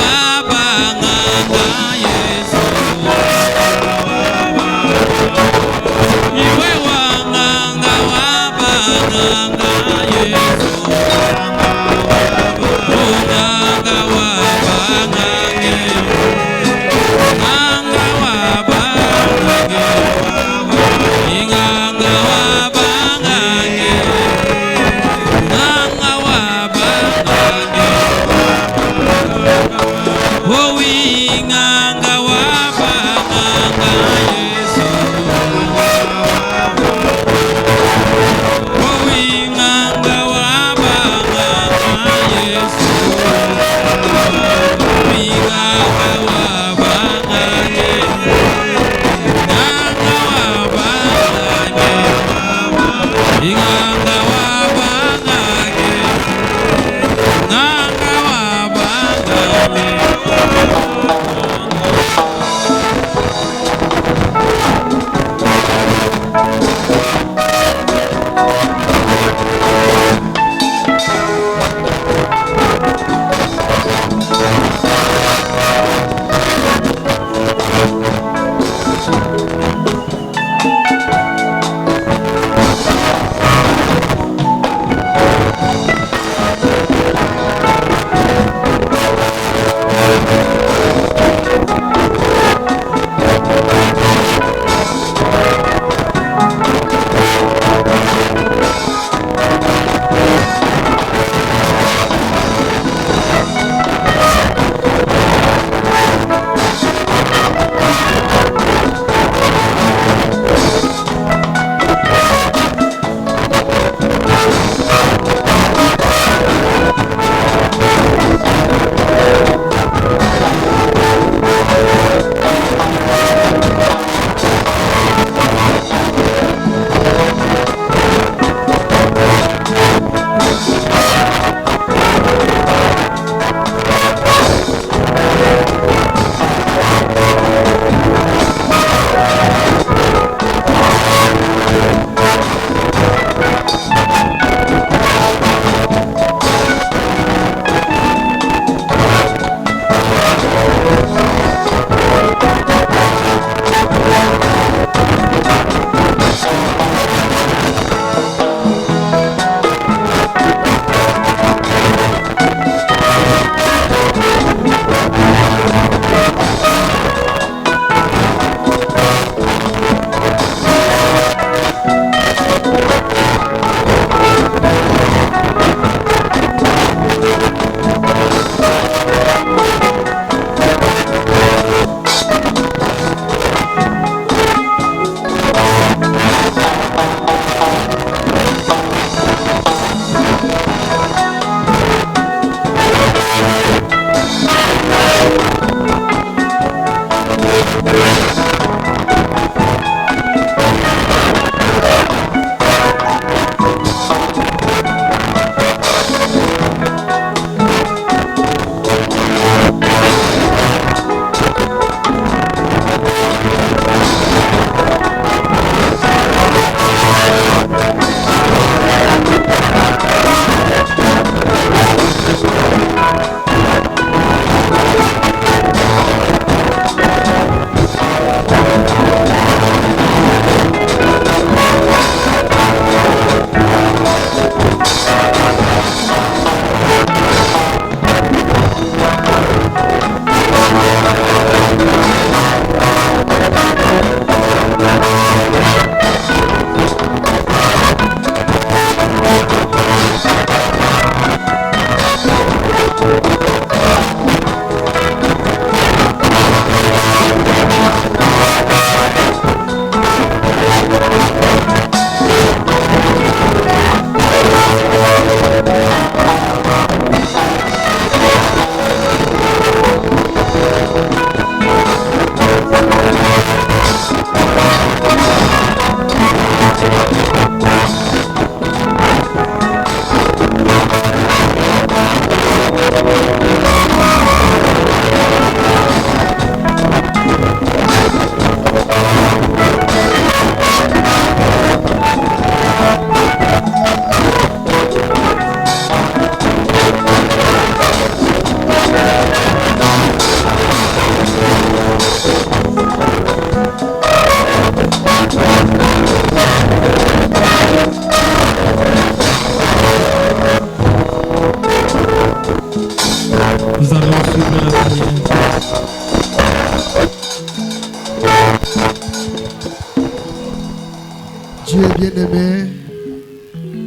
Dieu bien-aimé,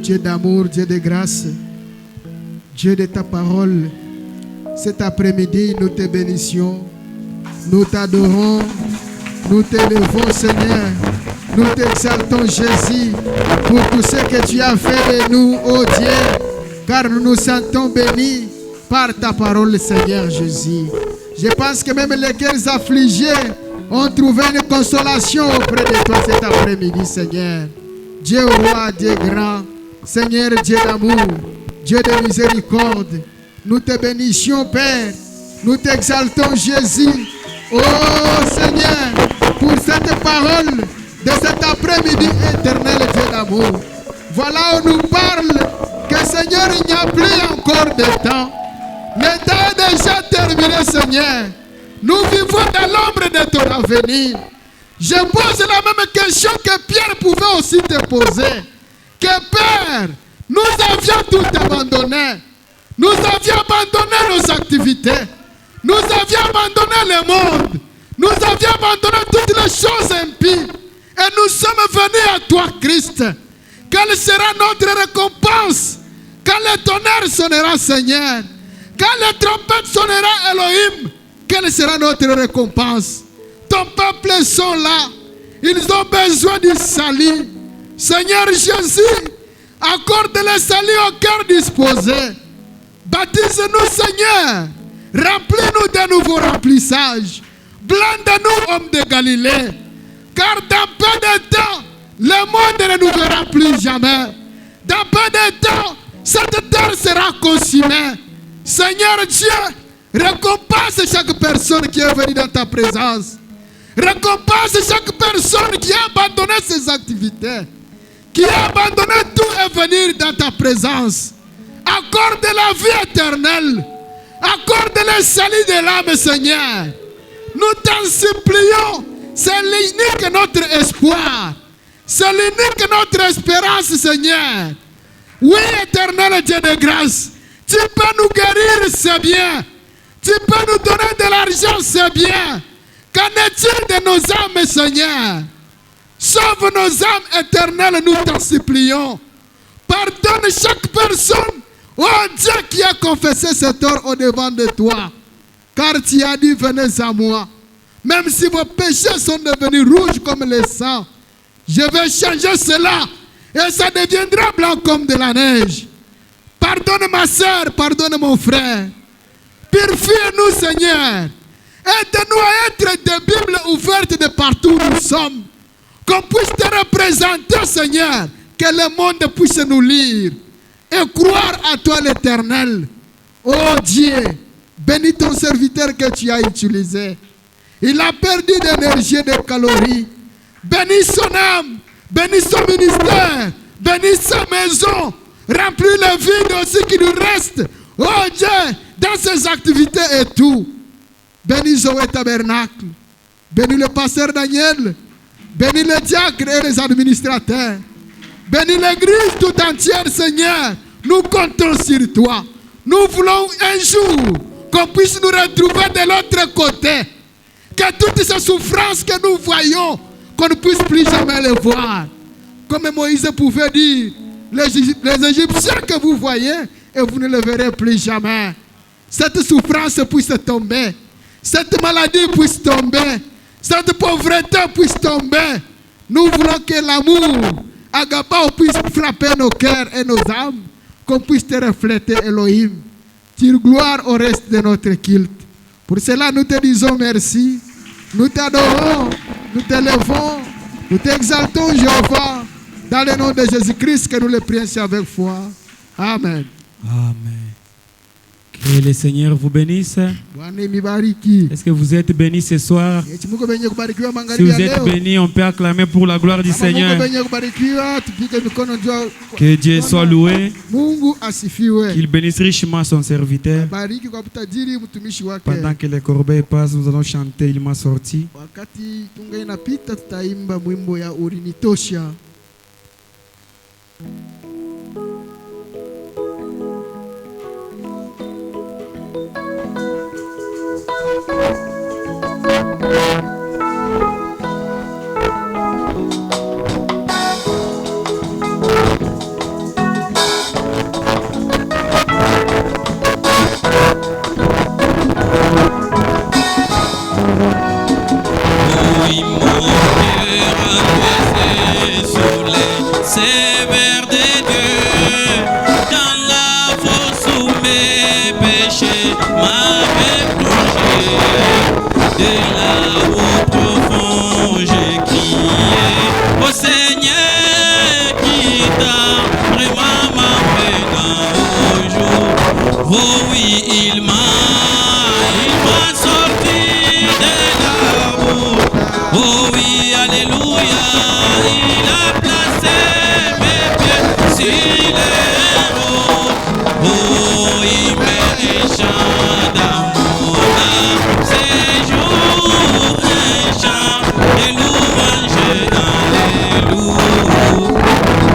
Dieu d'amour, Dieu de grâce, Dieu de ta parole, cet après-midi, nous te bénissions, nous t'adorons, nous t'élevons, Seigneur, nous t'exaltons, Jésus, pour tout ce que tu as fait de nous, ô Dieu, car nous nous sentons bénis par ta parole, Seigneur Jésus. Je pense que même les cœurs affligés ont trouvé une consolation auprès de toi cet après-midi, Seigneur. Dieu roi, Dieu grand, Seigneur Dieu d'amour, Dieu de miséricorde, nous te bénissions, Père, nous t'exaltons, Jésus. Oh Seigneur, pour cette parole de cet après-midi éternel, Dieu d'amour. Voilà où nous parle que Seigneur, il n'y a plus encore de temps. Le temps est déjà terminé, Seigneur. Nous vivons dans l'ombre de ton avenir. Je pose la même question que Pierre pouvait aussi te poser. Que Père, nous avions tout abandonné. Nous avions abandonné nos activités. Nous avions abandonné le monde. Nous avions abandonné toutes les choses impies. Et nous sommes venus à toi, Christ. Quelle sera notre récompense? Quand le tonnerre sonnera, Seigneur? Quand les trompettes sonnera, Elohim? Quelle sera notre récompense? Ton peuple sont là. Ils ont besoin du salut. Seigneur Jésus, accorde le salut au cœur disposé. Baptise-nous, Seigneur. Remplis-nous de nouveaux remplissages. Blende-nous, hommes de Galilée. Car dans peu de temps, le monde ne nous verra plus jamais. Dans peu de temps, cette terre sera consumée. Seigneur Dieu, récompense chaque personne qui est venue dans ta présence. Récompense chaque personne qui a abandonné ses activités, qui a abandonné tout et venir dans ta présence. Accorde la vie éternelle. Accorde le salut de l'âme, Seigneur. Nous t'en supplions. C'est l'unique notre espoir. C'est l'unique notre espérance, Seigneur. Oui, éternel Dieu de grâce. Tu peux nous guérir, c'est bien. Tu peux nous donner de l'argent, c'est bien. Qu'en est-il de nos âmes, Seigneur? Sauve nos âmes éternelles, nous t'en supplions. Pardonne chaque personne, oh Dieu, qui a confessé ses torts au devant de toi. Car tu as dit, venez à moi. Même si vos péchés sont devenus rouges comme le sang, je vais changer cela et ça deviendra blanc comme de la neige. Pardonne ma soeur, pardonne mon frère. Purifie-nous, Seigneur. Aide-nous à être des Bibles ouvertes de partout où nous sommes. Qu'on puisse te représenter, Seigneur. Que le monde puisse nous lire et croire à toi, l'Éternel. Oh Dieu, bénis ton serviteur que tu as utilisé. Il a perdu d'énergie et de calories. Bénis son âme, bénis son ministère, bénis sa maison. Remplis le vide aussi qui nous reste. Oh Dieu, dans ses activités et tout. Bénis Zoé Tabernacle. Bénis le pasteur Daniel. Bénis les diacres et les administrateurs. Bénis l'église tout entière, Seigneur. Nous comptons sur toi. Nous voulons un jour qu'on puisse nous retrouver de l'autre côté. Que toutes ces souffrances que nous voyons, qu'on ne puisse plus jamais les voir. Comme Moïse pouvait dire, les Égyptiens que vous voyez, et vous ne les verrez plus jamais. Cette souffrance puisse tomber. Cette maladie puisse tomber. Cette pauvreté puisse tomber. Nous voulons que l'amour, Agapao, puisse frapper nos cœurs et nos âmes. Qu'on puisse te refléter, Elohim. Tire gloire au reste de notre culte. Pour cela, nous te disons merci. Nous t'adorons, nous t'élevons, nous t'exaltons, Jéhovah. Dans le nom de Jésus-Christ, que nous le prions avec foi. Amen. Amen. Que le Seigneur vous bénisse. Est-ce que vous êtes bénis ce soir? Si vous êtes bénis, on peut acclamer pour la gloire du Seigneur. Que Dieu soit loué. Qu'il bénisse richement son serviteur. Pendant que les corbeilles passent, nous allons chanter Il m'a sorti. Oui, mon cœur apaisé sous les sévères des dieux, dans la fosse où mes péchés m'avaient plongé, de là où chant d'amour, séjour, un chant de louange, alléluia.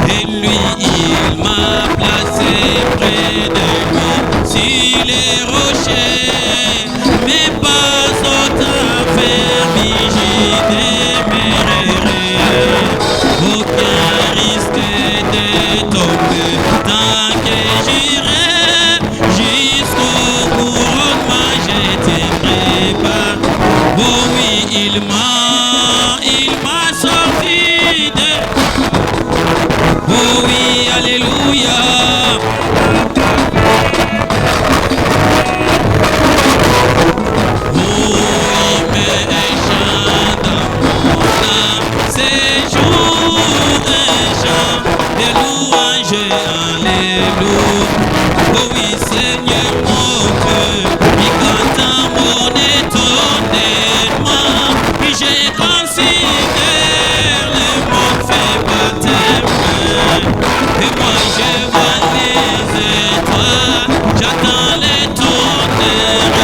Et lui, il m'a placé près de lui, sur les rochers, mes pas sont affermis, j'y demeurerai. Aucun risque de tomber, tant que j'irai jusqu'au couronnement, je tiendrai pas. Oh oui, il m'a sorti de... Oh oui, alléluia. Oh, il met un chant dans mon âme, séjour, un chant de louange, alléluia. Oh oui, Seigneur mon Dieu, puis quand mon étonnement, puis j'ai considéré le monde fait baptême. Et moi je vois les étoiles, j'attends les tonnerres,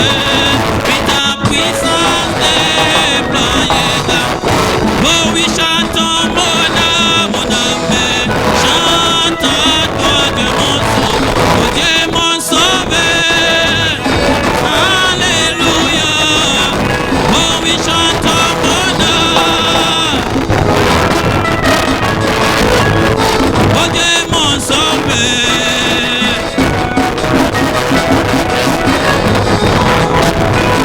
puis ta puissance déployée dans... Oh oui, chantons mon âme, chante toi de mon sauveur, oh Dieu mon sauveur, alléluia. Oh oui, chantons mon âme, oh Dieu mon sauveur.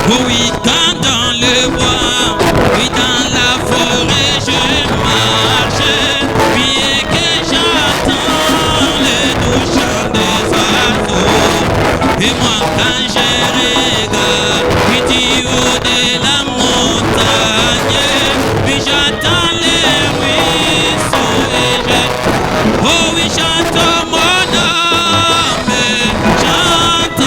Oh oui, quand dans le bois, oui dans la forêt je marche, puis et que j'entends le doux chant des oiseaux. Et moi quand je regarde, puis du haut de la montagne, puis j'entends les ruisseaux et je... Oh oui, chante mon âme, chante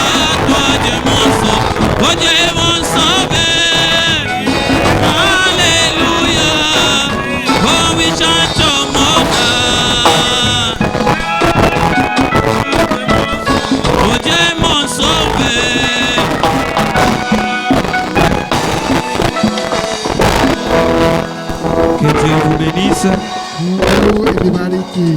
toi Dieu mon sauveur, oh Dieu mon sauveur, alléluia. Oh oui, chante mon âme, oh Dieu mon sauveur. Que Dieu vous bénisse. Mungu ibariki.